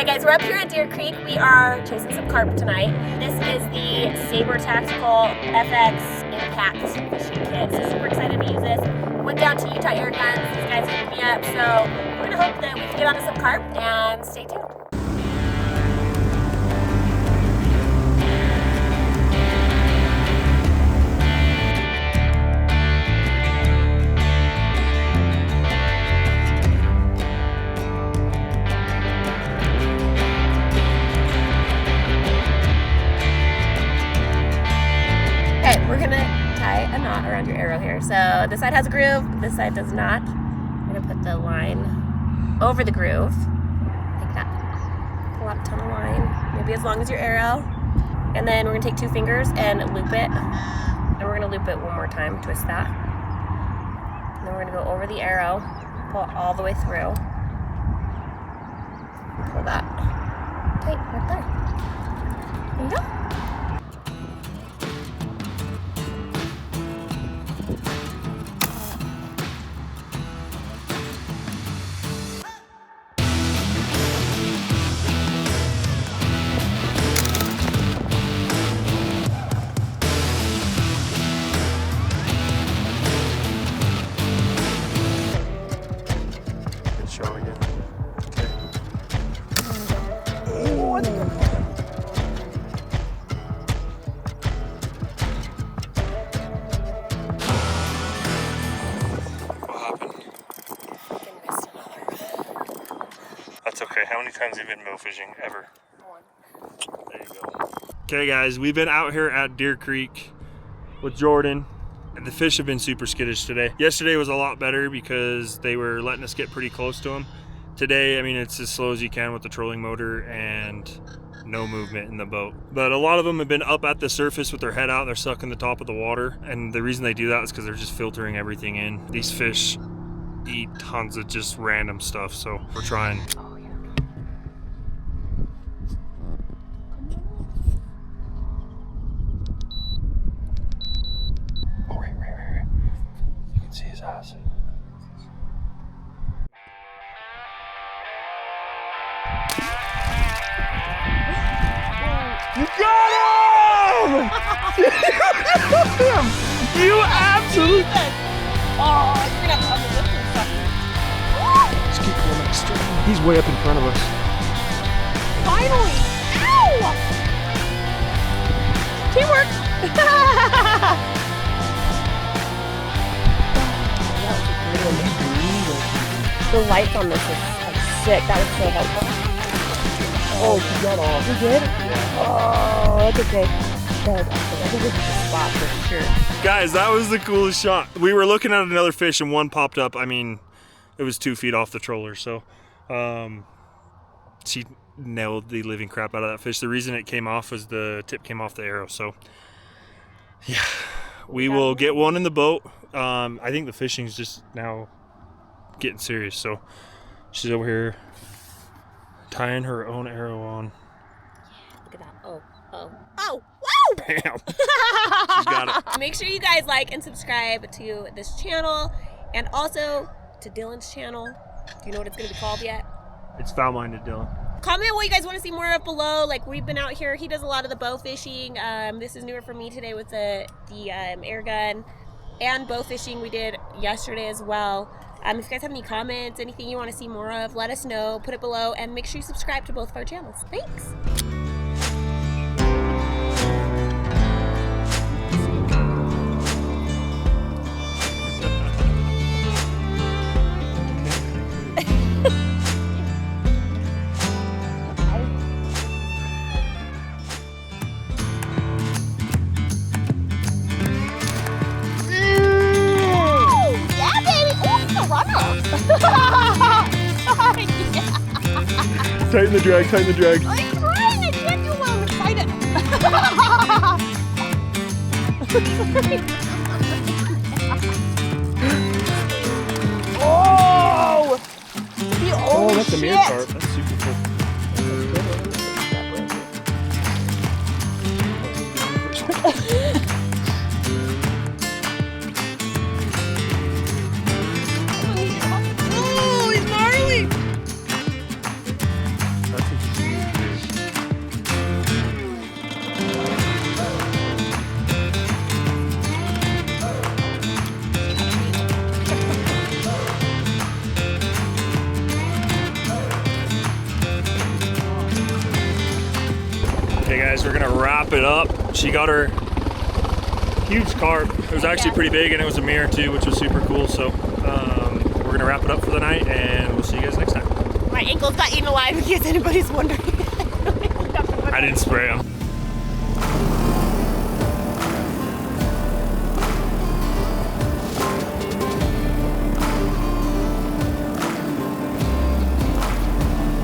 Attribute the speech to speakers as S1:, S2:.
S1: Alright guys, we're up here at Deer Creek. We are chasing some carp tonight. This is the Saber Tactical FX Impact fishing kit. So super excited to use this. Went down to Utah Airguns. These guys hooked me up. So we're gonna hope that we can get onto some carp and stay tuned. We're gonna tie a knot around your arrow here. So this side has a groove, this side does not. I'm gonna put the line over the groove, like that. Pull out a ton of line, maybe as long as your arrow. And then we're gonna take 2 fingers and loop it. And we're gonna loop it one more time, twist that. And then we're gonna go over the arrow, pull it all the way through. Pull that tight right there. There you go.
S2: That's okay. How many times have you been bow fishing ever?
S1: 1.
S2: There you go. Okay guys, we've been out here at Deer Creek with Jordan. The fish have been super skittish today. Yesterday was a lot better because they were letting us get pretty close to them. Today, I mean, it's as slow as you can with the trolling motor and no movement in the boat. But a lot of them have been up at the surface with their head out. They're sucking the top of the water. And the reason they do that is because they're just filtering everything in. These fish eat tons of just random stuff, so we're trying. You got him! You absolutely!
S1: Oh, you're gonna have to lift this sucker.
S2: Just keep pulling that string. He's way up in front of us.
S1: Finally! Ow! Teamwork! The lights on this is like sick. That was so helpful.
S2: Oh, she got off.
S1: You did? Oh, that's okay. That was awesome. I think this is the spot for sure.
S2: Guys, that was the coolest shot. We were looking at another fish and one popped up. I mean, it was 2 feet off the troller. So she nailed the living crap out of that fish. The reason it came off was the tip came off the arrow. So yeah, we will get one in the boat. I think the fishing's just now getting serious. So she's over here tying her own arrow on.
S1: Look at that. Oh. Woo!
S2: Bam! She's got it.
S1: Make sure you guys like and subscribe to this channel and also to Dylan's channel. Do you know what it's going to be called yet?
S2: It's Foul-Minded Dylan.
S1: Comment what you guys want to see more of below. Like, we've been out here. He does a lot of the bow fishing. This is newer for me today with the Airgun and bow fishing we did yesterday as well. If you guys have any comments, anything you want to see more of, let us know. Put it below and make sure you subscribe to both of our channels. Thanks.
S2: Tighten the drag, tighten the drag.
S1: I'm trying, I can't do well, I'm excited. Oh!
S2: Oh, that's a mirror carp. That's super cool.
S1: Oh, he's gnarly!
S2: That's Okay guys, we're gonna wrap it up. She got her huge carp. It was actually pretty big, and it was a mirror too, which was super cool. So we're gonna wrap it up for the night, and we'll see you guys next time.
S1: My ankles got eaten alive, in case anybody's wondering.
S2: I didn't spray them.